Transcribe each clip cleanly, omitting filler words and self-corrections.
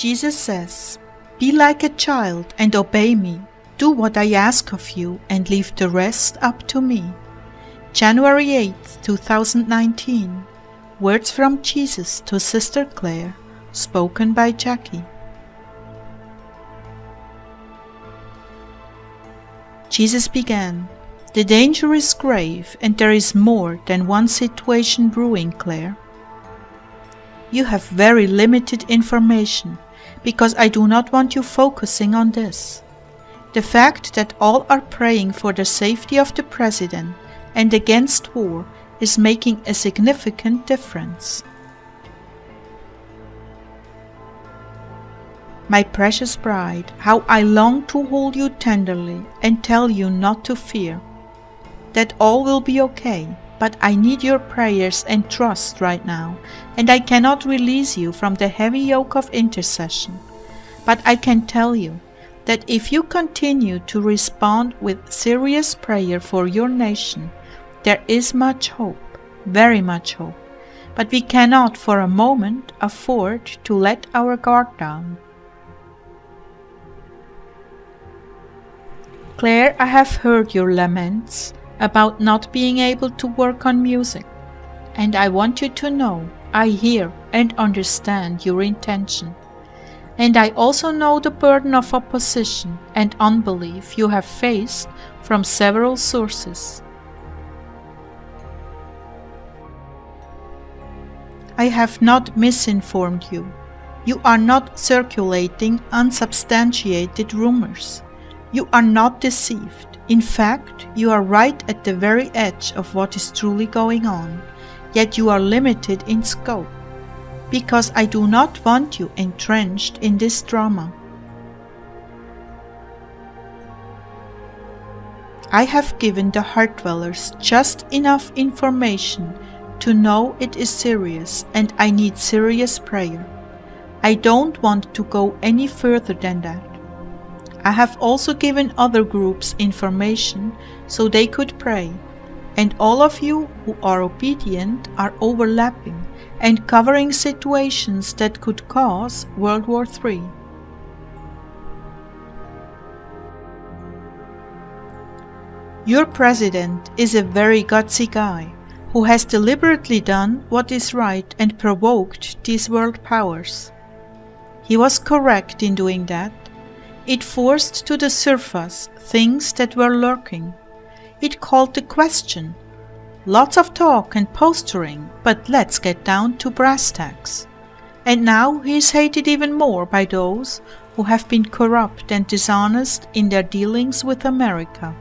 Jesus says, "Be like a child and obey me. Do what I ask of you and leave the rest up to me." January 8, 2019. Words from Jesus to Sister Clare, spoken by Jackie. Jesus began, "The danger is grave, and there is more than one situation brewing, Clare. You have very limited information, because I do not want you focusing on this. The fact that all are praying for the safety of the President and against war is making a significant difference. My precious bride, how I long to hold you tenderly and tell you not to fear, that all will be okay, but I need your prayers and trust right now, and I cannot release you from the heavy yoke of intercession. But I can tell you that if you continue to respond with serious prayer for your nation, there is much hope, very much hope, but we cannot for a moment afford to let our guard down. Clare, I have heard your laments about not being able to work on music, and I want you to know I hear and understand your intention. And I also know the burden of opposition and unbelief you have faced from several sources. I have not misinformed you. You are not circulating unsubstantiated rumors. You are not deceived. In fact, you are right at the very edge of what is truly going on, yet you are limited in scope, because I do not want you entrenched in this drama. I have given the heart dwellers just enough information to know it is serious, and I need serious prayer. I don't want to go any further than that. I have also given other groups information so they could pray, and all of you who are obedient are overlapping and covering situations that could cause World War III. Your president is a very gutsy guy who has deliberately done what is right and provoked these world powers. He was correct in doing that. It forced to the surface things that were lurking. It called the question. Lots of talk and posturing, but let's get down to brass tacks. And now he is hated even more by those who have been corrupt and dishonest in their dealings with America.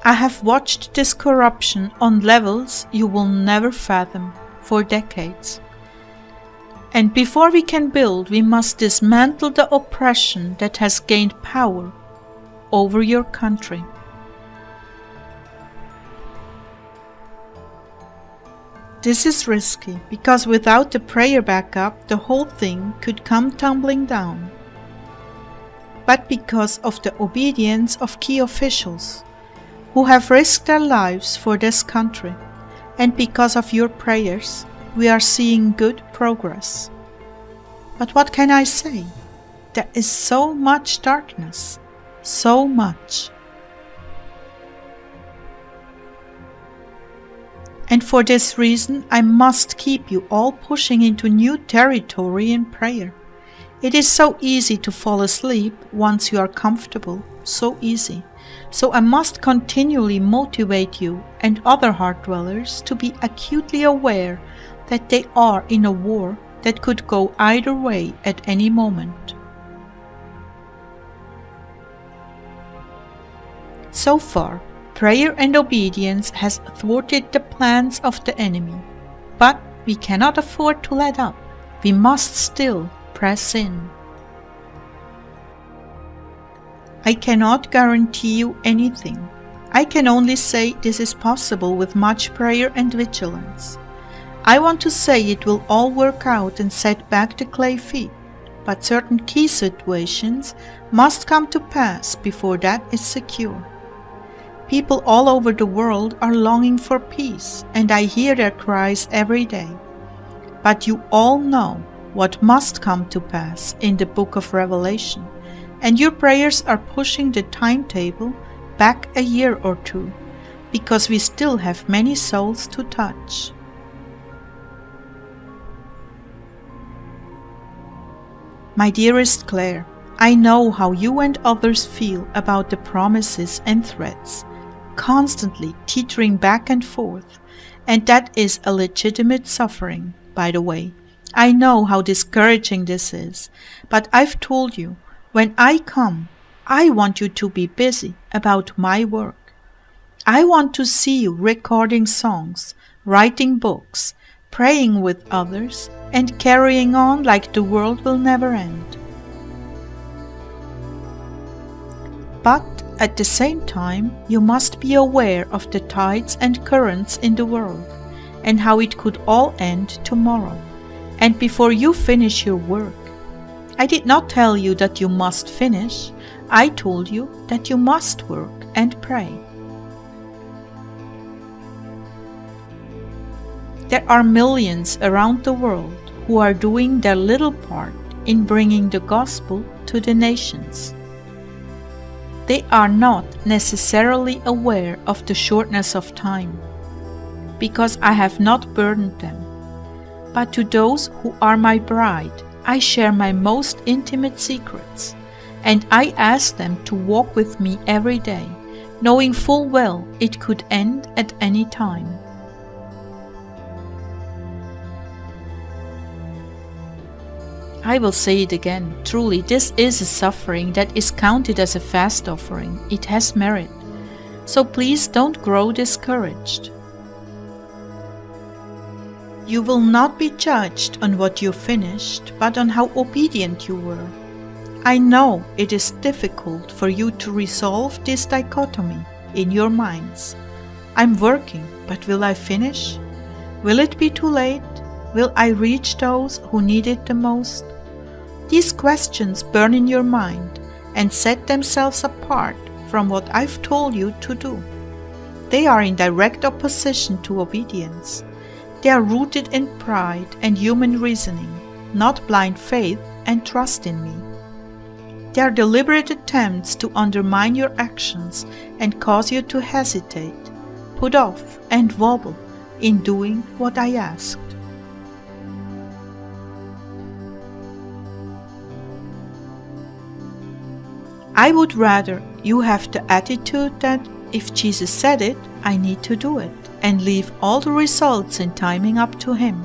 I have watched this corruption on levels you will never fathom for decades. And before we can build, we must dismantle the oppression that has gained power over your country. This is risky, because without the prayer backup, the whole thing could come tumbling down. But because of the obedience of key officials, who have risked their lives for this country, and because of your prayers, we are seeing good progress. But what can I say? There is so much darkness, so much. And for this reason, I must keep you all pushing into new territory in prayer. It is so easy to fall asleep once you are comfortable, so easy. So I must continually motivate you and other heart dwellers to be acutely aware that they are in a war that could go either way at any moment. So far, prayer and obedience has thwarted the plans of the enemy, but we cannot afford to let up. We must still press in. I cannot guarantee you anything. I can only say this is possible with much prayer and vigilance. I want to say it will all work out and set back the clay feet, but certain key situations must come to pass before that is secure. People all over the world are longing for peace, and I hear their cries every day. But you all know what must come to pass in the book of Revelation, and your prayers are pushing the timetable back a year or two, because we still have many souls to touch. My dearest Clare, I know how you and others feel about the promises and threats, constantly teetering back and forth, and that is a legitimate suffering, by the way. I know how discouraging this is, but I've told you, when I come, I want you to be busy about my work. I want to see you recording songs, writing books, praying with others, and carrying on like the world will never end. But at the same time, you must be aware of the tides and currents in the world, and how it could all end tomorrow, and before you finish your work. I did not tell you that you must finish, I told you that you must work and pray. There are millions around the world who are doing their little part in bringing the gospel to the nations. They are not necessarily aware of the shortness of time, because I have not burdened them. But to those who are my bride, I share my most intimate secrets, and I ask them to walk with me every day, knowing full well it could end at any time. I will say it again, truly this is a suffering that is counted as a fast offering. It has merit. So please don't grow discouraged. You will not be judged on what you finished, but on how obedient you were. I know it is difficult for you to resolve this dichotomy in your minds. I'm working, but will I finish? Will it be too late? Will I reach those who need it the most? These questions burn in your mind and set themselves apart from what I've told you to do. They are in direct opposition to obedience. They are rooted in pride and human reasoning, not blind faith and trust in me. They are deliberate attempts to undermine your actions and cause you to hesitate, put off, and wobble in doing what I asked. I would rather you have the attitude that if Jesus said it, I need to do it, and leave all the results in timing up to Him.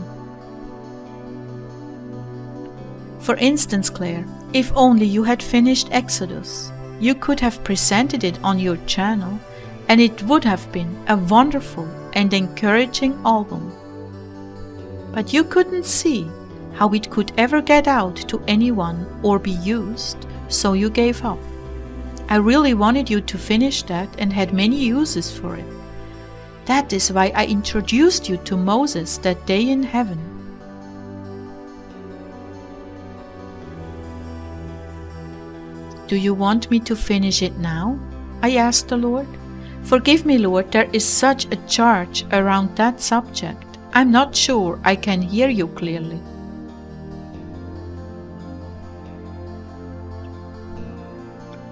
For instance, Clare, if only you had finished Exodus, you could have presented it on your channel, and it would have been a wonderful and encouraging album. But you couldn't see how it could ever get out to anyone or be used, so you gave up. I really wanted you to finish that and had many uses for it. That is why I introduced you to Moses that day in heaven. Do you want me to finish it now? I asked the Lord. Forgive me, Lord, there is such a charge around that subject. I'm not sure I can hear you clearly.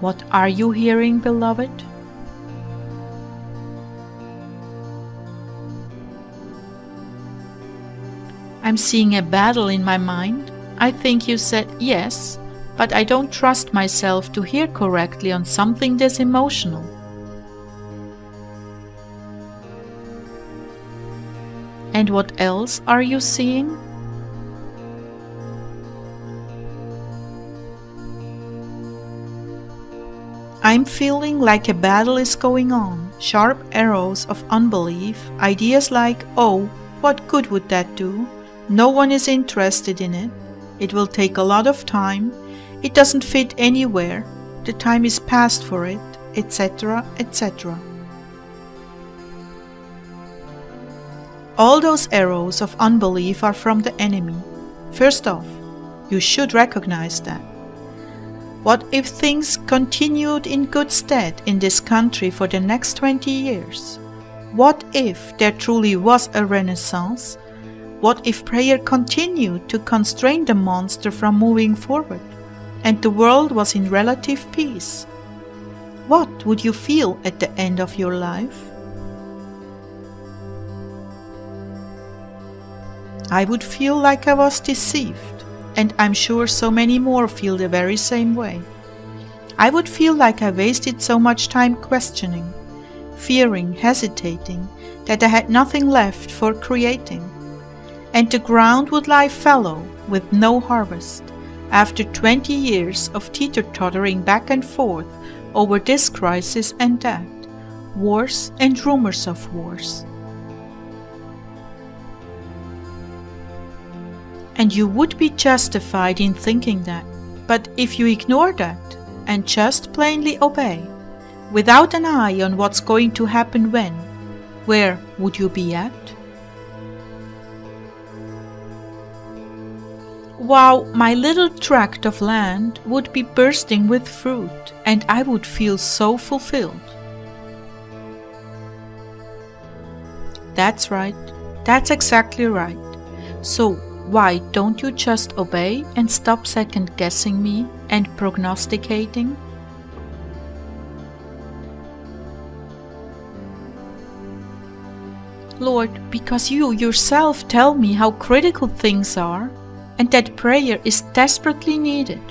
What are you hearing, beloved? I'm seeing a battle in my mind. I think you said yes, but I don't trust myself to hear correctly on something this emotional. And what else are you seeing? I'm feeling like a battle is going on, sharp arrows of unbelief, ideas like, oh, what good would that do? No one is interested in it. It will take a lot of time. It doesn't fit anywhere. The time is past for it, etc., etc. All those arrows of unbelief are from the enemy. First off, you should recognize that. What if things continued in good stead in this country for the next 20 years? What if there truly was a renaissance? What if prayer continued to constrain the monster from moving forward, and the world was in relative peace? What would you feel at the end of your life? I would feel like I was deceived, and I'm sure so many more feel the very same way. I would feel like I wasted so much time questioning, fearing, hesitating, that I had nothing left for creating. And the ground would lie fallow with no harvest, after 20 years of teeter-tottering back and forth over this crisis and that, wars and rumors of wars. And you would be justified in thinking that, but if you ignore that and just plainly obey, without an eye on what's going to happen when, where would you be at? Wow, my little tract of land would be bursting with fruit, and I would feel so fulfilled. That's right, that's exactly right. So why don't you just obey and stop second-guessing me and prognosticating? Lord, because you yourself tell me how critical things are, and that prayer is desperately needed.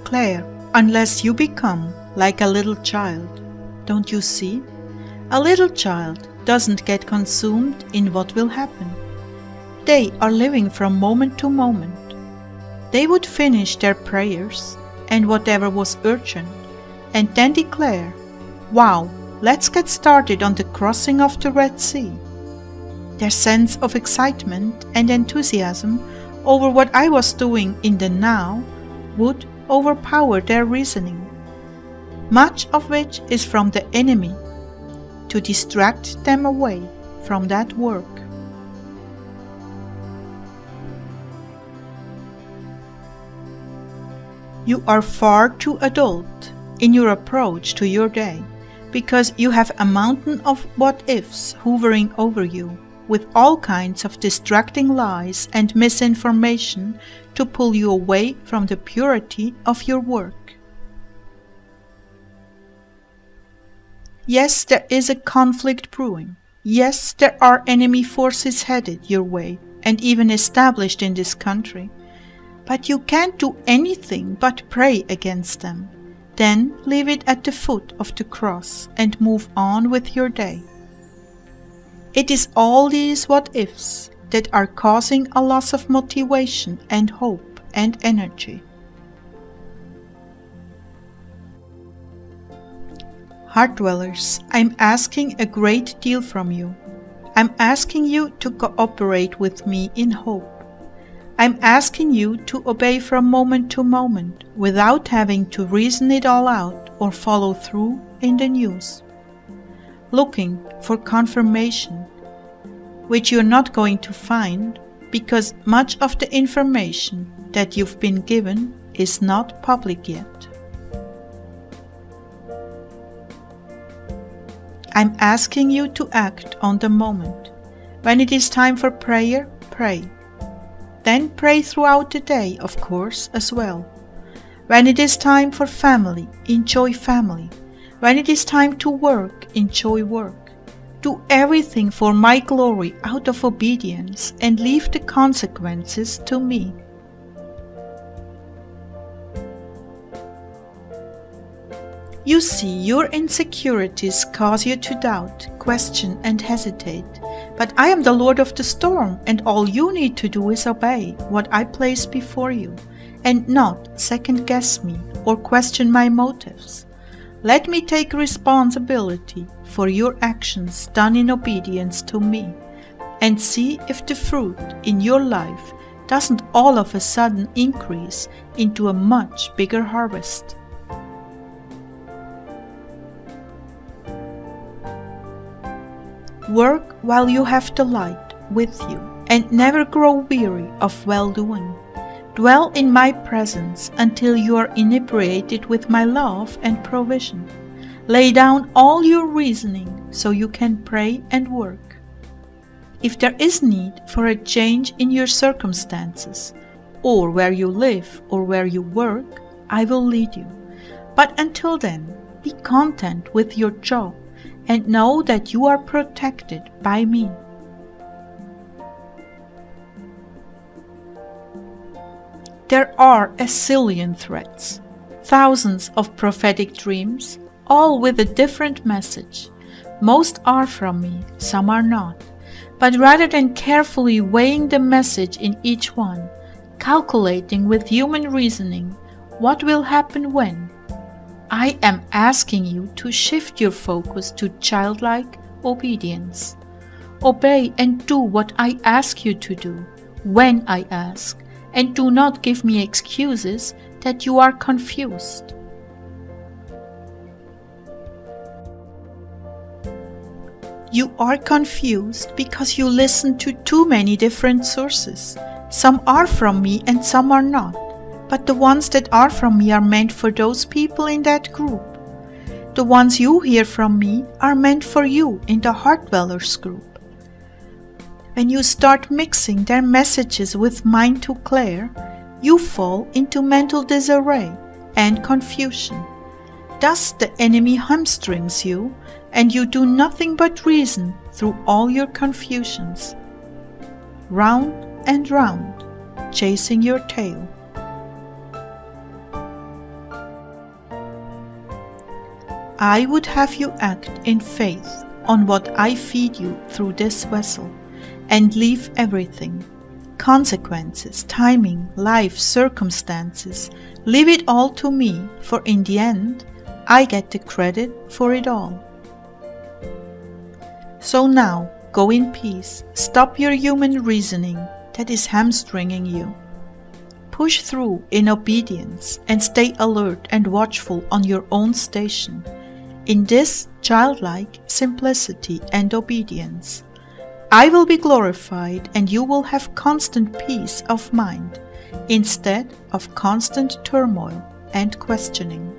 Clare, unless you become like a little child, don't you see? A little child doesn't get consumed in what will happen. They are living from moment to moment. They would finish their prayers and whatever was urgent, and then declare, "Wow, let's get started on the crossing of the Red Sea." Their sense of excitement and enthusiasm over what I was doing in the now would overpower their reasoning, much of which is from the enemy, to distract them away from that work. You are far too adult in your approach to your day, because you have a mountain of what-ifs hovering over you, with all kinds of distracting lies and misinformation to pull you away from the purity of your work. Yes, there is a conflict brewing. Yes, there are enemy forces headed your way and even established in this country. But you can't do anything but pray against them. Then leave it at the foot of the cross and move on with your day. It is all these what-ifs that are causing a loss of motivation and hope and energy. Heart dwellers, I'm asking a great deal from you. I'm asking you to cooperate with me in hope. I'm asking you to obey from moment to moment without having to reason it all out or follow through in the news. Looking for confirmation, which you're not going to find because much of the information that you've been given is not public yet. I'm asking you to act on the moment. When it is time for prayer, pray. Then pray throughout the day, of course, as well. When it is time for family, enjoy family. When it is time to work, enjoy work. Do everything for my glory out of obedience and leave the consequences to me. You see, your insecurities cause you to doubt, question, and hesitate. But I am the Lord of the storm, and all you need to do is obey what I place before you, and not second-guess me or question my motives. Let me take responsibility for your actions done in obedience to me, and see if the fruit in your life doesn't all of a sudden increase into a much bigger harvest. Work while you have the light with you and never grow weary of well-doing. Dwell in my presence until you are inebriated with my love and provision. Lay down all your reasoning so you can pray and work. If there is need for a change in your circumstances, or where you live or where you work, I will lead you. But until then, be content with your job and know that you are protected by me. There are a zillion threats, thousands of prophetic dreams, all with a different message. Most are from me, some are not. But rather than carefully weighing the message in each one, calculating with human reasoning what will happen when, I am asking you to shift your focus to childlike obedience. Obey and do what I ask you to do, when I ask, and do not give me excuses that you are confused. You are confused because you listen to too many different sources. Some are from me and some are not, but the ones that are from me are meant for those people in that group. The ones you hear from me are meant for you in the Heart Dwellers group. When you start mixing their messages with mine to Clare, you fall into mental disarray and confusion. Thus the enemy hamstrings you, and you do nothing but reason through all your confusions. Round and round, chasing your tail. I would have you act in faith on what I feed you through this vessel, and leave everything. Consequences, timing, life, circumstances, leave it all to me, for in the end, I get the credit for it all. So now, go in peace, stop your human reasoning that is hamstringing you. Push through in obedience and stay alert and watchful on your own station, in this childlike simplicity and obedience. I will be glorified and you will have constant peace of mind, instead of constant turmoil and questioning.